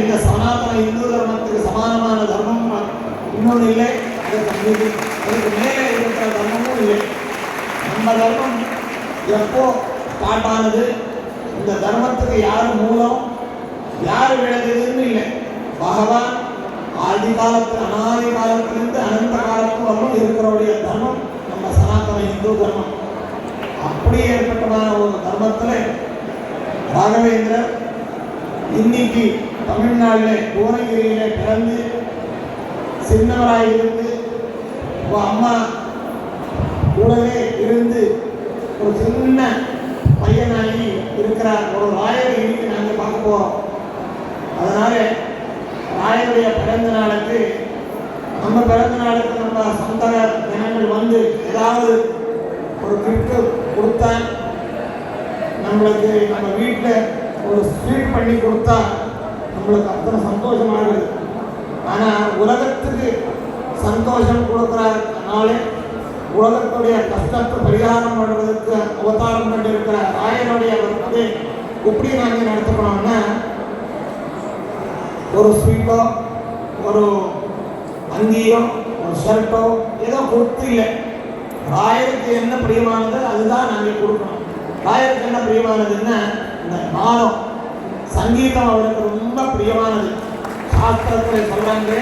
இந்த சனாதன இந்து தர்மத்துக்கு சமானமான தர்மம் இன்னொன்று இல்லை. அதுக்கு மேலே இருக்கிற தர்மமும் இல்லை. நம்ம தர்மம் எப்போ ஸ்டார்ட் ஆனது, இந்த தர்மத்துக்கு யார் மூலம், யார் விளைஞ்சதுன்னு இல்லை. பகவான் ஆதி காலத்தில் அனாதி காலத்திலிருந்து அனந்த காலத்து வரலும் இருக்கிறவுடைய தர்மம் நம்ம சனாதன இந்து தர்மம். அப்படி ஏற்பட்டமான ஒரு தர்மத்தில் ராகவேந்திரர் இன்னைக்கு தமிழ்நாட்டில் புவனகிரியில் பிறந்து சின்னவராக இருந்து அம்மா கூடவே இருந்து ஒரு சின்ன பையனாகி இருக்கிற ஒரு ராயரை இன்னைக்கு நாங்கள் பார்க்க போகிறோம். அதனால ராயருடைய பிறந்த நாளுக்கு நம்ம பிறந்த நாளுக்கு நம்ம சொந்த ஜனங்கள் வந்து ஏதாவது ஒரு கிஃப்ட் கொடுத்தா, நம்மளுக்கு நம்ம வீட்டில் ஒரு ஸ்வீட் பண்ணி கொடுத்தா நம்மளுக்கு அத்தனை சந்தோஷமாகுது. ஆனால் உலகத்துக்கு சந்தோஷம் கொடுக்குறதுனாலே உலகத்துடைய கஷ்டத்தை பரிகாரம் பண்ணுறதுக்கு அவதாரம் பண்ணிருக்கிற ராயனுடைய வந்து எப்படி நாங்கள் நடத்தப்போனோம்னா, ஒரு ஸ்வீட்டோ ஒரு அங்கியோ ஒரு ஷர்ட்டோ ஏதோ கொடுத்து இல்லை. ராயருக்கு என்ன பிரியமானது அதுதான் நாங்கள் கொடுக்கணும். ராயருக்கு என்ன பிரியமானதுன்னா இந்த நாதம் சங்கீதம் அவருக்கு ரொம்ப பிரியமானது. சாஸ்திரத்தில் சொல்றாங்க,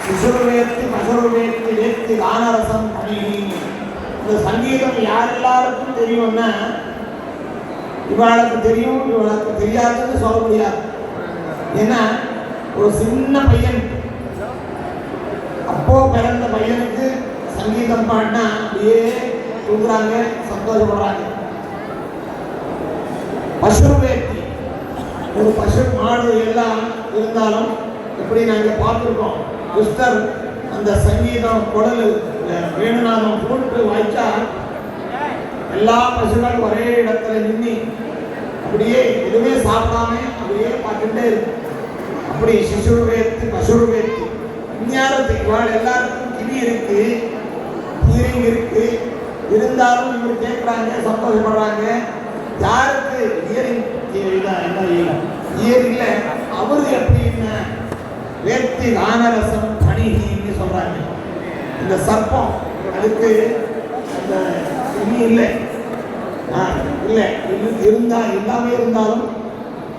சிசுர்வேத்தி மசுர்வேத்தி வேத்தி கானரசம் பணிகின்னு. இந்த சங்கீதம் யார் எல்லாருக்கும் தெரியும்னா இவளுக்கு தெரியும், இவளுக்கு தெரியாதுன்னு சொல்ல முடியாது. ஏன்னா ஒரு சின்ன பையன், அப்போ பிறந்த பையனுக்கு சங்கீதம் பாடினா அப்படியே தூங்குறாங்க, சந்தோஷப்படுறாங்க. பசுர்வேத்தி ஒரு பசு மாடு எல்லாம் இருந்தாலும் எப்படி நாங்கள் பார்த்துருக்கோம், கிருஷ்ணர் அந்த சங்கீதம் குடல் வேணுநாதம் போட்டு வாய்ச்சா எல்லா பசுகள் ஒரே இடத்துல நின்று அப்படியே எதுவுமே சாப்பிடாம அப்படியே பார்த்துட்டே இருக்கு. அப்படி சிசுர்வேத்தி பசுர்வேத்தி இந்நேரத்துக்கு வாழ் எல்லாருக்கும் கிளி இருக்கு, ஹீரிங் இருக்கு, இருந்தாலும் இவர் கேட்குறாங்க, சந்தோஷப்படுறாங்க. யாருக்கு இயரிங் இயர் இல்லை, அவரு எப்படின்னு வேத்தி கானரசம் பணிகின்னு சொல்றாங்க. இந்த சர்ப்பம் அதுக்கு அந்த இனி இல்லை இல்லை இருந்தா எல்லாமே இருந்தாலும்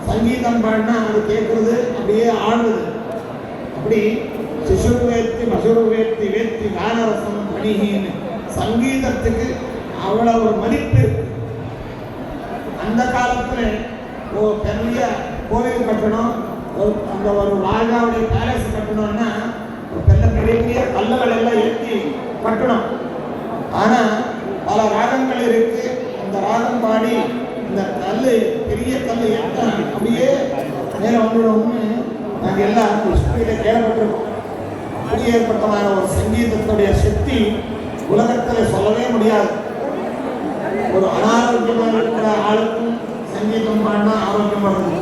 சங்கீதம் பாடினா அது கேட்கறது அப்படியே ஆடுது. அப்படி சிசுர்வேத்தி மசுர்வேத்தி வேத்தி கானரசம் பணிகின்னு சங்கீதத்துக்கு அவ்வளோ ஒரு மதிப்பு இருக்கு. அந்த காலத்தில் ஒரு பெரிய கோவில் கட்டணும், அந்த ஒரு ராஜாவுடைய பேலஸ் கட்டணும்னா பெரிய பெரிய கல்லுகள் எல்லாம் ஏற்றி கட்டணும். ஆனால் பல ராகங்கள் இருக்கு. அந்த ராகம் பாடி இந்த கல் பெரிய கல் ஏற்ற அப்படியே மேலே வந்துடும்னு நாங்கள் எல்லாம் ஹிஸ்டரியில் கேள்விப்பட்டிருக்கோம். அப்படி ஏற்பட்டமான ஒரு சங்கீதத்துடைய சக்தி உலகத்தில் சொல்லவே முடியாது. ஒரு அனாரோக்கியமாக இருக்கிற ஆளுக்கும் சங்கீதம் பாடினா ஆரோக்கியம் வருது.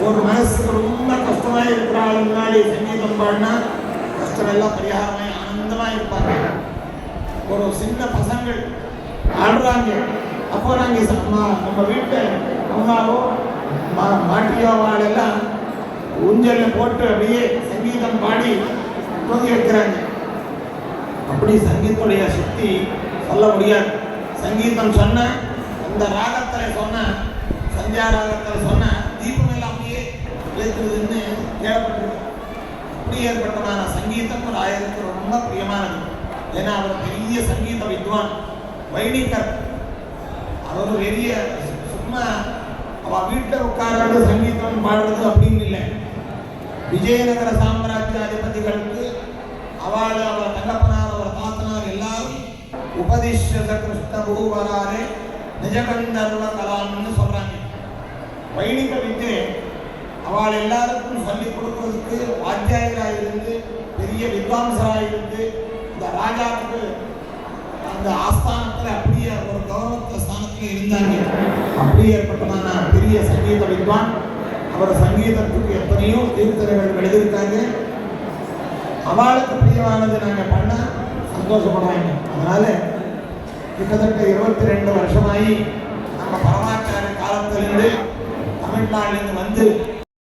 ஒரு மனசுக்கு ரொம்ப கஷ்டமாக இருக்கிற ஆள் முன்னாடி சங்கீதம் பாடினா கஷ்டம் எல்லாம் பரிகாரமாக ஆனந்தமாக இருப்பாங்க. ஒரு சின்ன பசங்கள் ஆடுறாங்க, அப்போ நாங்கள் நம்ம வீட்டில் அம்மாவோ மாட்டியோ வாழெல்லாம் ஊஞ்சலில் போட்டு அப்படியே சங்கீதம் பாடி தூங்கி வைக்கிறாங்க. அப்படி சங்கீதத்துடைய சக்தி சொல்ல முடியாது. சங்கீதம் சொன்ன அந்த ராகத்தில் சொன்ன சந்தியா ராகத்தில் சொன்ன தீபம் எல்லாம் அப்படியே ஏற்றுறதுன்னு கேள்விப்பட்டிருக்கோம். அப்படி ஏற்பட்டமான சங்கீதம் ராயருக்கு ரொம்ப பிரியமானது. ஏன்னா அவர் பெரிய சங்கீத வித்வான், வைணிகர். அவர் பெரிய சும்மா அவள் வீட்டில் உட்காராடு சங்கீதம் பாடுறது அப்படின்னு இல்லை. விஜயநகர சாம்ராஜ்யாதிபதிகளுக்கு அவள் அவர் தங்கப்பனார் அவர் தாத்தனார் எல்லாரும் உபதிஷ்யத கிருஷ்ண பூவராரே நிஜகந்தர்வ கலாம்னு சொல்றாங்க. வைணிக வித்தை அவள் எல்லாருக்கும் சொல்லிக் கொடுக்கறதுக்கு வாத்தியாயராக இருந்து பெரிய வித்வாம்சராக இருந்து இந்த ராஜாவுக்கு அந்த ஆஸ்தானத்தில் அப்படியே ஒரு கௌரவ ஸ்தானத்தில் இருந்தாங்க. அப்படி ஏற்பட்டமான பெரிய சங்கீத வித்வான். அவர் சங்கீதத்துக்கு எத்தனையோ தீர்த்தர்கள் எழுதியிருக்காங்க. அவளுக்கு பிரியமானது நாங்கள் பண்ண சந்தோஷப்படுறாங்க. அதனால கிட்டத்தட்ட 22 வருஷமாகி நம்ம பரமாச்சாரிய காலத்திலிருந்து தமிழ்நாட்டிலிருந்து வந்து